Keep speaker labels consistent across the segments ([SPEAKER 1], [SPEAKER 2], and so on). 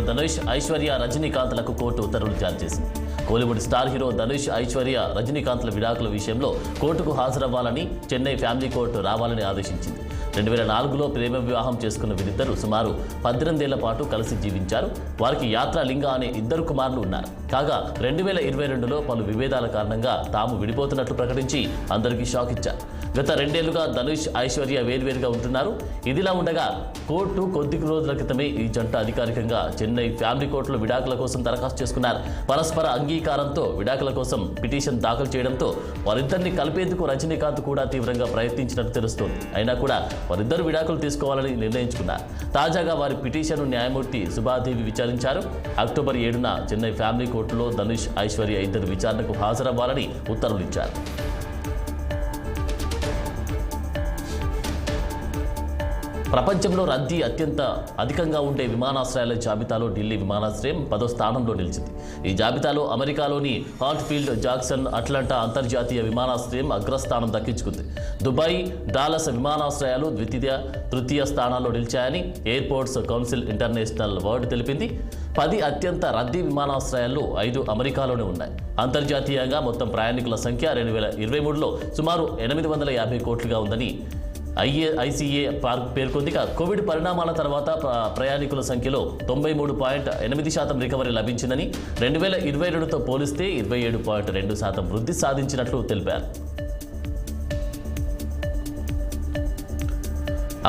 [SPEAKER 1] Dhanush, Aishwarya, రజనీకాంత్లకు court ఉత్తర్వులు జారీ చేసింది. కోలీవుడ్ స్టార్ హీరో ధనుష్, ఐశ్వర్య, రజనీకాంత్ల విడాకుల విషయంలో కోర్టుకు హాజరవ్వాలని చెన్నై ఫ్యామిలీ కోర్టు రావాలని ఆదేశించింది. 2004లో ప్రేమ వివాహం చేసుకున్న వీరిద్దరూ సుమారు 18 ఏళ్ల పాటు కలిసి జీవించారు. వారికి యాత్ర, లింగ అనే 2 కుమారులు ఉన్నారు. కాగా 2022లో పలు విభేదాల కారణంగా తాము విడిపోతున్నట్లు ప్రకటించి అందరికీ షాక్ ఇచ్చారు. గత 2 ఏళ్లుగా ధనుష్, ఐశ్వర్య వేర్వేరుగా ఉంటున్నారు. ఇదిలా ఉండగా కోర్టు కొద్ది రోజుల క్రితమే ఈ జంట అధికారికంగా చెన్నై ఫ్యామిలీ కోర్టులో విడాకుల కోసం దరఖాస్తు చేసుకున్నారు. పరస్పర అంగీకారంతో విడాకుల కోసం పిటిషన్ దాఖలు చేయడంతో వారిద్దరిని కలిపేందుకు రజనీకాంత్ కూడా తీవ్రంగా ప్రయత్నించినట్టు తెలుస్తోంది. అయినా కూడా వారిద్దరు విడాకులు తీసుకోవాలని నిర్ణయించుకున్నారు. తాజాగా వారి పిటిషన్ను న్యాయమూర్తి సుభాదేవి విచారించారు. అక్టోబర్ 7న చెన్నై ఫ్యామిలీ కోర్టులో ధనుష్, ఐశ్వర్య ఇద్దరు విచారణకు హాజరవ్వాలని ఉత్తర్వులు ఇచ్చారు. ప్రపంచంలో రద్దీ అత్యంత అధికంగా ఉండే విమానాశ్రయాల జాబితాలో ఢిల్లీ విమానాశ్రయం 10వ స్థానంలో నిలిచింది. ఈ జాబితాలో అమెరికాలోని హార్ట్ఫీల్డ్ జాక్సన్ అట్లాంటా అంతర్జాతీయ విమానాశ్రయం అగ్రస్థానం దక్కించుకుంది. దుబాయ్, డాలస్ విమానాశ్రయాలు తృతీయ స్థానాల్లో నిలిచాయని ఎయిర్పోర్ట్స్ కౌన్సిల్ ఇంటర్నేషనల్ వర్డ్ తెలిపింది. 10 అత్యంత రద్దీ విమానాశ్రయాల్లో 5 అమెరికాలోనే ఉన్నాయి. అంతర్జాతీయంగా మొత్తం ప్రయాణికుల సంఖ్య 2023లో సుమారు 850 కోట్లుగా ఉందని ఐసీఏ పేర్కొంది. కోవిడ్ పరిణామాల తర్వాత ప్రయాణికుల సంఖ్యలో 93.8% రికవరీ లభించిందని, 2022తో పోలిస్తే 27.2% వృద్ధి సాధించినట్లు తెలిపారు.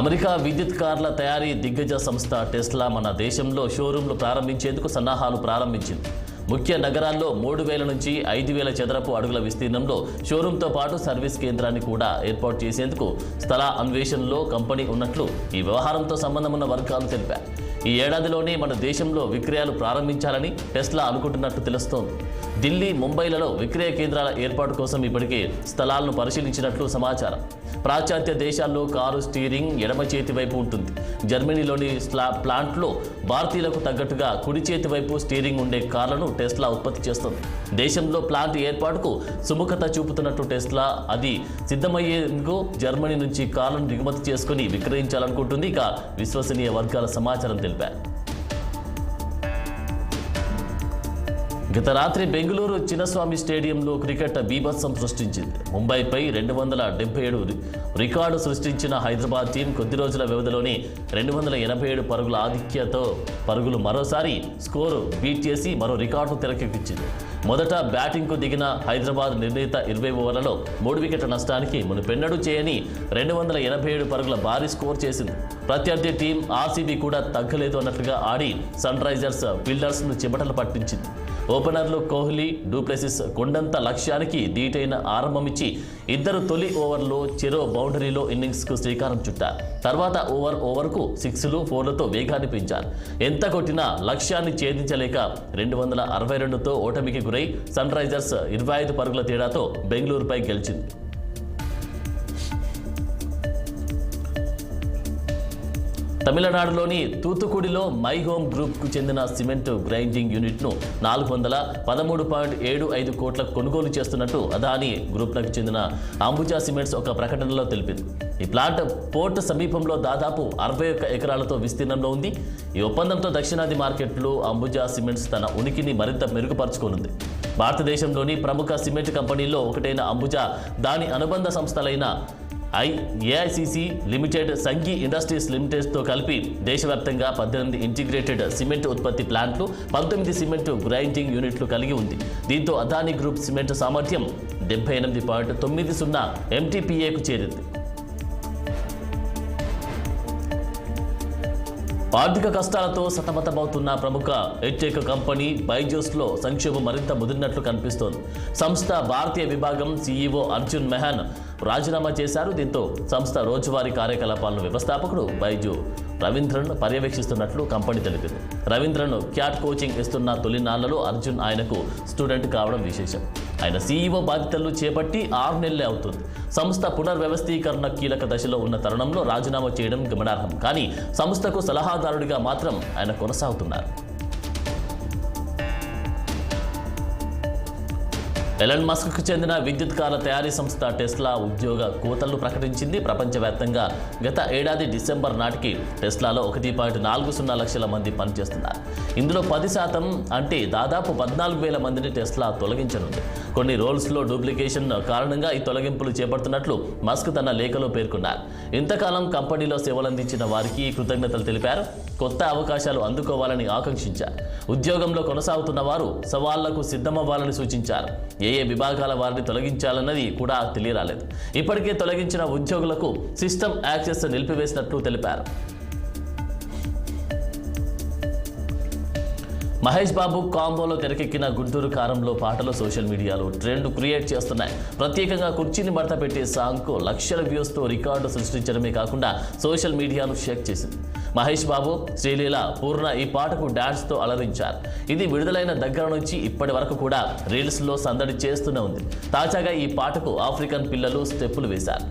[SPEAKER 1] అమెరికా విద్యుత్ కార్ల తయారీ దిగ్గజ సంస్థ టెస్లా మన దేశంలో షోరూంలు ప్రారంభించేందుకు సన్నాహాలు ప్రారంభించింది. ముఖ్య నగరాల్లో 3000 నుంచి 5000 చదరపు అడుగుల విస్తీర్ణంలో షోరూంతో పాటు సర్వీస్ కేంద్రాన్ని కూడా ఏర్పాటు చేసేందుకు స్థల అన్వేషణలో కంపెనీ ఉన్నట్లు ఈ వ్యవహారంతో సంబంధం ఉన్న వర్గాలు తెలిపారు. ఈ ఏడాదిలోనే మన దేశంలో విక్రయాలు ప్రారంభించాలని టెస్లా అనుకుంటున్నట్టు తెలుస్తోంది. ఢిల్లీ, ముంబైలలో విక్రయ కేంద్రాల ఏర్పాటు కోసం ఇప్పటికే స్థలాలను పరిశీలించినట్లు సమాచారం. పాశ్చాత్య దేశాల్లో కారు స్టీరింగ్ ఎడమ చేతి వైపు ఉంటుంది. జర్మనీలోని ప్లాంట్లో భారతీయులకు తగ్గట్టుగా కుడి చేతి వైపు స్టీరింగ్ ఉండే కార్లను టెస్లా ఉత్పత్తి చేస్తుంది. దేశంలో ప్లాంట్ ఏర్పాటుకు సుముఖత చూపుతున్నట్టు టెస్లా అది సిద్ధమయ్యేందుకు జర్మనీ నుంచి కార్లను దిగుమతి చేసుకుని విక్రయించాలనుకుంటుంది. ఇక విశ్వసనీయ వర్గాల సమాచారం తెలిపారు. గత రాత్రి బెంగళూరు చిన్నస్వామి స్టేడియంలో క్రికెట్ బీభత్సం సృష్టించింది. ముంబైపై 277 రికార్డు సృష్టించిన హైదరాబాద్ టీం కొద్ది రోజుల వ్యవధిలోనే 287 పరుగుల ఆధిక్యతతో పరుగులు మరోసారి స్కోరు బీట్ చేసి మరో రికార్డును తెరకెక్కించింది. మొదట బ్యాటింగ్కు దిగిన హైదరాబాద్ నిర్ణీత 20 ఓవర్లలో 3 వికెట్ల నష్టానికి మునుపెన్నడూ చేయని 287 పరుగుల భారీ స్కోర్ చేసింది. ప్రత్యర్థి టీం ఆర్సీబీ కూడా తగ్గలేదు అన్నట్లుగా ఆడి సన్ రైజర్స్ ఫీల్డర్స్ను చెమటలు పట్టించింది. ఓపెనర్లు కోహ్లీ, డూప్లెసిస్ కొండంత లక్ష్యానికి ధీటైన ఆరంభమిచ్చి ఇద్దరు తొలి ఓవర్లో చెరో బౌండరీలో ఇన్నింగ్స్కు శ్రీకారం చుట్టారు. తర్వాత ఓవర్కు 6లు, 4లతో వేగాన్ని పెంచారు. ఎంత కొట్టినా లక్ష్యాన్ని ఛేదించలేక 262తో ఓటమికి గురై సన్ రైజర్స్ 25 పరుగుల తేడాతో బెంగళూరుపై గెలిచింది. తమిళనాడులోని తూతుకుడిలో మై హోమ్ గ్రూప్కు చెందిన సిమెంట్ గ్రైండింగ్ యూనిట్ను 413.75 కోట్లకు కొనుగోలు చేస్తున్నట్టు అదానీ గ్రూప్లకు చెందిన అంబుజా సిమెంట్స్ ఒక ప్రకటనలో తెలిపింది. ఈ ప్లాంట్ పోర్ట్ సమీపంలో దాదాపు 61 ఎకరాలతో విస్తీర్ణంలో ఉంది. ఈ ఒప్పందంతో దక్షిణాది మార్కెట్లో అంబుజా సిమెంట్స్ తన ఉనికిని మరింత మెరుగుపరుచుకోనుంది. భారతదేశంలోని ప్రముఖ సిమెంట్ కంపెనీల్లో ఒకటైన అంబుజా దాని అనుబంధ సంస్థలైన ఏఐసిసి లిమిటెడ్, సంఘీ ఇండస్ట్రీస్ లిమిటెడ్తో కలిపి దేశవ్యాప్తంగా 18 ఇంటిగ్రేటెడ్ సిమెంట్ ఉత్పత్తి ప్లాంట్లు, 19 సిమెంట్ గ్రైండింగ్ యూనిట్లు కలిగి ఉంది. దీంతో అదానీ గ్రూప్ సిమెంట్ సామర్థ్యం 78.90 MTPAకు చేరింది. ఆర్థిక కష్టాలతో సతమతమవుతున్న ప్రముఖ ఎడ్టెక్ కంపెనీ బైజూస్లో సంక్షోభం మరింత ముదిరినట్లు కనిపిస్తోంది. సంస్థ భారతీయ విభాగం సీఈఓ అర్జున్ మెహన్ రాజీనామా చేశారు. దీంతో సంస్థ రోజువారీ కార్యకలాపాలను వ్యవస్థాపకుడు బైజు రవీంద్రన్ పర్యవేక్షిస్తున్నట్లు కంపెనీ తెలిపింది. రవీంద్రన్ క్యాట్ కోచింగ్ ఇస్తున్న తొలినాళ్లలో అర్జున్ ఆయనకు స్టూడెంట్ కావడం విశేషం. ఆయన సీఈఓ బాధ్యతలు చేపట్టి 6 నెలలే అవుతుంది. సంస్థ పునర్వ్యవస్థీకరణ కీలక దశలో ఉన్న తరుణంలో రాజీనామా చేయడం గమనార్హం. కానీ సంస్థకు సలహాదారుడిగా మాత్రం ఆయన కొనసాగుతున్నారు. ఎలన్ మస్క్కు చెందిన విద్యుత్ కార్ల తయారీ సంస్థ టెస్లా ఉద్యోగ కోతలను ప్రకటించింది. ప్రపంచవ్యాప్తంగా గత ఏడాది డిసెంబర్ నాటికి టెస్లాలో 1.40 లక్షల మంది పనిచేస్తున్నారు. ఇందులో 10% అంటే దాదాపు 14,000 మందిని టెస్లా తొలగించనుంది. కొన్ని రోల్స్లో డూప్లికేషన్ కారణంగా ఈ తొలగింపులు చేపడుతున్నట్లు మస్క్ తన లేఖలో పేర్కొన్నారు. ఇంతకాలం కంపెనీలో సేవలందించిన వారికి కృతజ్ఞతలు తెలిపారు. కొత్త అవకాశాలు అందుకోవాలని ఆకాంక్షించారు. ఉద్యోగంలో కొనసాగుతున్న వారు సవాళ్లకు సిద్ధమవ్వాలని సూచించారు. ఏ విభాగాల వారిని తొలగించాలన్నది కూడా తెలియరాలేదు. ఇప్పటికే తొలగించిన ఉద్యోగులకు సిస్టమ్ యాక్సెస్ నిలిపివేసినట్లు తెలిపారు. మహేష్ బాబు కాంబోలో తెరకెక్కిన గుంటూరు కారంలో పాటలు సోషల్ మీడియాలో ట్రెండ్ క్రియేట్ చేస్తున్నాయి. ప్రత్యేకంగా కుర్చీని మడత పెట్టే సాంగ్కు లక్షల వ్యూస్తో రికార్డు సృష్టించడమే కాకుండా సోషల్ మీడియాను షేక్ చేసింది. మహేష్ బాబు, శ్రీలీల, పూర్ణ ఈ పాటకు డాన్స్తో అలరించారు. ఇది విడుదలైన దగ్గర నుంచి ఇప్పటి వరకు కూడా రీల్స్లో సందడి చేస్తూనే ఉంది. తాజాగా ఈ పాటకు ఆఫ్రికన్ పిల్లలు స్టెప్పులు వేశారు.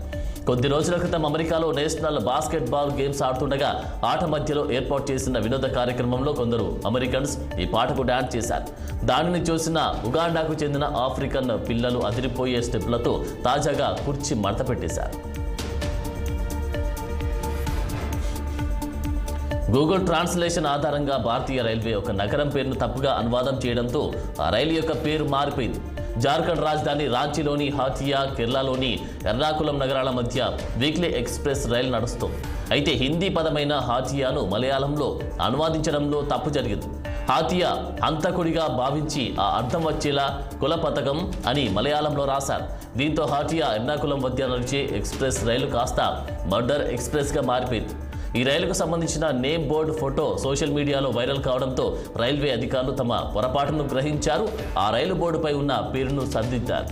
[SPEAKER 1] కొద్ది రోజుల క్రితం అమెరికాలో నేషనల్ బాస్కెట్బాల్ గేమ్స్ ఆడుతుండగా ఆట మధ్యలో ఏర్పాటు చేసిన వినోద కార్యక్రమంలో కొందరు అమెరికన్స్ ఈ పాటకు డాన్స్ చేశారు. దానిని చూసిన ఉగాండాకు చెందిన ఆఫ్రికన్ పిల్లలు అదిరిపోయే స్టెప్లతో తాజాగా కుర్చీ మడత పెట్టేశారు. గూగుల్ ట్రాన్స్లేషన్ ఆధారంగా భారతీయ రైల్వే ఒక నగరం పేరును తప్పుగా అనువాదం చేయడంతో ఆ రైలు యొక్క పేరు మారిపోయింది. జార్ఖండ్ రాజధాని రాంచీలోని హాతియా, కేరళలోని ఎర్నాకులం నగరాల మధ్య వీక్లీ ఎక్స్ప్రెస్ రైలు నడుస్తుంది. అయితే హిందీ పదమైన హాతియాను మలయాళంలో అనువాదించడంలో తప్పు జరిగింది. హాతియా హంతకుడిగా భావించి ఆ అర్థం వచ్చేలా కుల పథకం అని మలయాళంలో రాశారు. దీంతో హాతియా ఎర్నాకులం మధ్య నడిచే ఎక్స్ప్రెస్ రైలు కాస్త మర్డర్ ఎక్స్ప్రెస్గా మారిపోయింది. ఈ రైలుకు సంబంధించిన నేమ్ బోర్డు ఫోటో సోషల్ మీడియాలో వైరల్ కావడంతో రైల్వే అధికారులు తమ పొరపాటును గ్రహించారు. ఆ రైలు బోర్డుపై ఉన్న పేరును సరిదిద్దారు.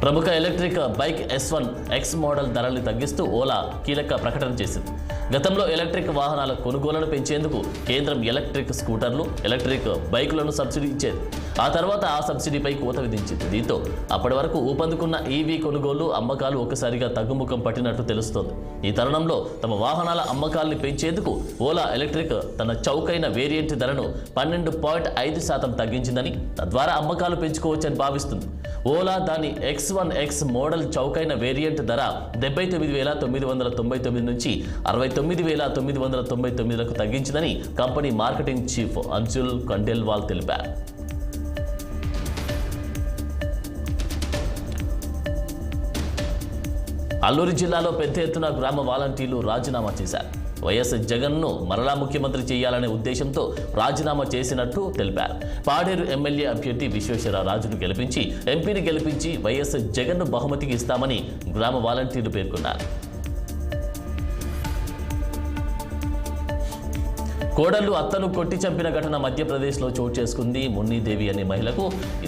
[SPEAKER 1] ప్రముఖ electric bike S1 X model ధరల్ని తగ్గిస్తూ ఓలా కీలక ప్రకటన చేసింది. గతంలో ఎలక్ట్రిక్ వాహనాల కొనుగోలును పెంచేందుకు కేంద్రం ఎలక్ట్రిక్ స్కూటర్లు, ఎలక్ట్రిక్ బైకులను సబ్సిడీ ఇచ్చేది. ఆ తర్వాత ఆ సబ్సిడీపై కోత విధించింది. దీంతో అప్పటి వరకు ఊపందుకున్న ఈవీ కొనుగోలు, అమ్మకాలు ఒక్కసారిగా తగ్గుముఖం పట్టినట్టు తెలుస్తోంది. ఈ తరుణంలో తమ వాహనాల అమ్మకాల్ని పెంచేందుకు ఓలా ఎలక్ట్రిక్ తన చౌకైన వేరియంట్ ధరను 12.5% తగ్గించిందని, తద్వారా అమ్మకాలు పెంచుకోవచ్చని భావిస్తుంది. ఓలా దాని X1 X మోడల్ చౌకైన వేరియంట్ ధర 79,999 నుంచి 69,999లకు తగ్గించిందని company marketing chief Anshul Khandelwal తెలిపారు. అల్లూరి జిల్లాలో పెద్ద ఎత్తున గ్రామ వాలంటీర్లు రాజీనామా చేశారు. వైఎస్ జగన్ను మరలా ముఖ్యమంత్రి చేయాలనే ఉద్దేశంతో రాజీనామా చేసినట్టు తెలిపారు. పాడేరు ఎమ్మెల్యే అభ్యర్థి విశ్వేశ్వర రాజును గెలిపించి, ఎంపీని గెలిపించి వైఎస్ జగన్ను బహుమతికి ఇస్తామని గ్రామ వాలంటీర్లు పేర్కొన్నారు. కోడళ్లు అత్తను కొట్టి చంపిన ఘటన మధ్యప్రదేశ్లో చోటు చేసుకుంది. మున్నీదేవి అనే మహిళకు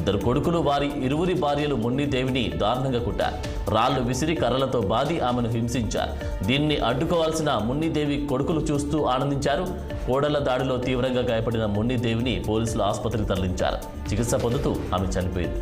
[SPEAKER 1] 2 కొడుకులు, వారి ఇరువురి భార్యలు మున్నీదేవిని దారుణంగా కుట్టారు. రాళ్లు విసిరి కర్రలతో బాది ఆమెను హింసించారు. దీన్ని అడ్డుకోవాల్సిన మున్నీదేవి కొడుకులు చూస్తూ ఆనందించారు. కోడళ్ల దాడిలో తీవ్రంగా గాయపడిన మున్నీదేవిని పోలీసులు ఆసుపత్రికి తరలించారు. చికిత్స పొందుతూ ఆమె చనిపోయింది.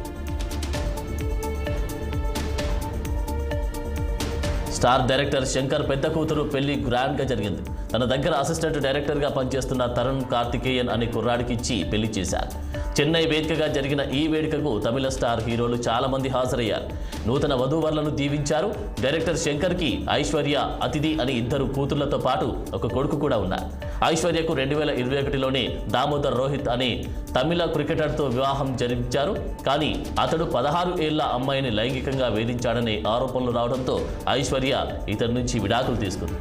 [SPEAKER 1] స్టార్ డైరెక్టర్ శంకర్ పెద్ద కూతురు పెళ్లి గ్రాండ్గా జరిగింది. తన దగ్గర అసిస్టెంట్ డైరెక్టర్గా పనిచేస్తున్న తరుణ్ కార్తికేయన్ అనే కుర్రాడికి ఇచ్చి పెళ్లి చేశారు. చెన్నై వేదికగా జరిగిన ఈ వేడుకకు తమిళ స్టార్ హీరోలు చాలా మంది హాజరయ్యారు. నూతన వధూవరులను దీవించారు. డైరెక్టర్ శంకర్కి ఐశ్వర్య, అతిథి అని 2 కూతుళ్లతో పాటు ఒక కొడుకు కూడా ఉన్నారు. ఐశ్వర్యకు 2021లోనే దామోదర్ రోహిత్ అనే తమిళ క్రికెటర్తో వివాహం జరిపించారు. కానీ అతడు 16 ఏళ్ల అమ్మాయిని లైంగికంగా వేధించాడనే ఆరోపణలు రావడంతో ఐశ్వర్య ఇతని నుంచి విడాకులు తీసుకుంది.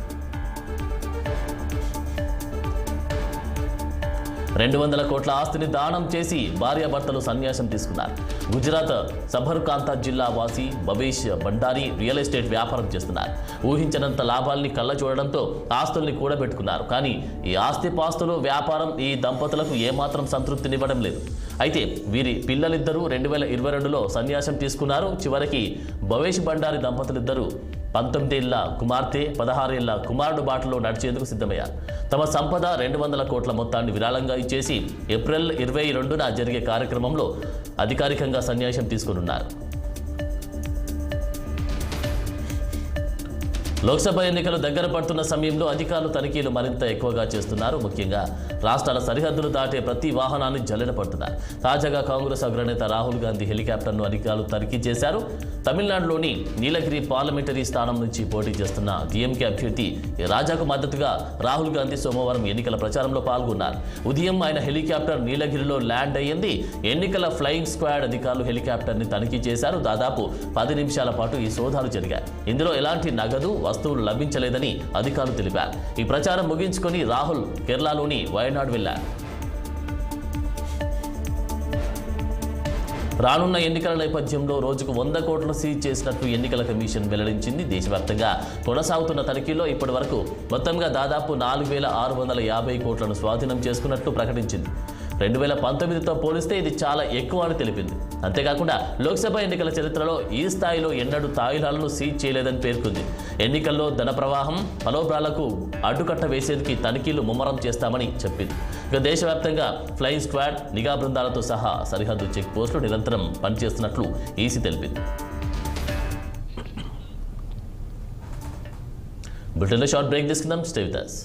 [SPEAKER 1] 200 కోట్ల ఆస్తిని దానం చేసి భార్యాభర్తలు సన్యాసం తీసుకున్నారు. గుజరాత్ సబర్కాంతా జిల్లా వాసి భవేష్ భండారి రియల్ ఎస్టేట్ వ్యాపారం చేస్తున్నారు. ఊహించినంత లాభాల్ని కళ్ళ చూడడంతో ఆస్తుల్ని కూడబెట్టుకున్నారు. కానీ ఈ ఆస్తిపాస్తులు, వ్యాపారం ఈ దంపతులకు ఏమాత్రం సంతృప్తినివ్వడం లేదు. అయితే వీరి పిల్లలిద్దరూ 2022లో సన్యాసం తీసుకున్నారు. చివరికి భవేష్ భండారి దంపతులిద్దరూ 19 ఏళ్ల కుమార్తె, 16 ఏళ్ల కుమారుడు బాటలో నడిచేందుకు సిద్ధమయ్యారు. తమ సంపద 200 కోట్ల మొత్తాన్ని విరాళంగా ఇచ్చేసి ఏప్రిల్ 22న జరిగే కార్యక్రమంలో అధికారికంగా సన్యాసం తీసుకున్నారు. లోక్సభ ఎన్నికలు దగ్గర పడుతున్న సమయంలో అధికారులు తనిఖీలు మరింత ఎక్కువగా చేస్తున్నారు. ముఖ్యంగా రాష్ట్రాల సరిహద్దులు దాటే ప్రతి వాహనాన్ని జల్లెడ పడుతున్నారు. తాజాగా కాంగ్రెస్ అగ్రనేత రాహుల్ గాంధీ హెలికాప్టర్ను అధికారులు తనిఖీ చేశారు. తమిళనాడులోని నీలగిరి పార్లమెంటరీ స్థానం నుంచి పోటీ చేస్తున్న డీఎంకే అభ్యర్థి రాజాకు మద్దతుగా రాహుల్ గాంధీ సోమవారం ఎన్నికల ప్రచారంలో పాల్గొన్నారు. ఉదయం ఆయన హెలికాప్టర్ నీలగిరిలో ల్యాండ్ అయ్యింది. ఎన్నికల ఫ్లయింగ్ స్క్వాడ్ అధికారులు హెలికాప్టర్ని తనిఖీ చేశారు. దాదాపు 10 నిమిషాల పాటు ఈ సోదాలు జరిగాయి. ఇందులో ఎలాంటి నగదు వస్తువులు లభించలేదని అధికారులు తెలిపారు. ఈ ప్రచారం ముగించుకొని రాహుల్ కేరళలోని వయనాడ్ వెళ్లారు. రానున్న ఎన్నికల నేపథ్యంలో రోజుకు 100 కోట్లు సీజ్ చేసినట్లు ఎన్నికల కమిషన్ వెల్లడించింది. దేశవ్యాప్తంగా కొనసాగుతున్న తనిఖీలో ఇప్పటి వరకు మొత్తంగా దాదాపు 4,650 కోట్లను స్వాధీనం చేసుకున్నట్లు ప్రకటించింది. 2019తో పోలిస్తే ఇది చాలా ఎక్కువ అని తెలిపింది. అంతేకాకుండా లోక్సభ ఎన్నికల చరిత్రలో ఈ స్థాయిలో ఎన్నడూ తాయిలాలను సీజ్ చేయలేదని పేర్కొంది. ఎన్నికల్లో ధన ప్రవాహం మనోభావాలకు అడ్డుకట్ట వేసేందుకు తనిఖీలు ముమ్మరం చేస్తామని చెప్పింది. ఇక దేశవ్యాప్తంగా ఫ్లయింగ్ స్క్వాడ్, నిఘా బృందాలతో సహా సరిహద్దు చెక్ పోస్టులు నిరంతరం పనిచేస్తున్నట్లు ఈసీ తెలిపింది. బులెటిన్లో షార్ట్ బ్రేక్ తీసుకుందాం. Stay with us.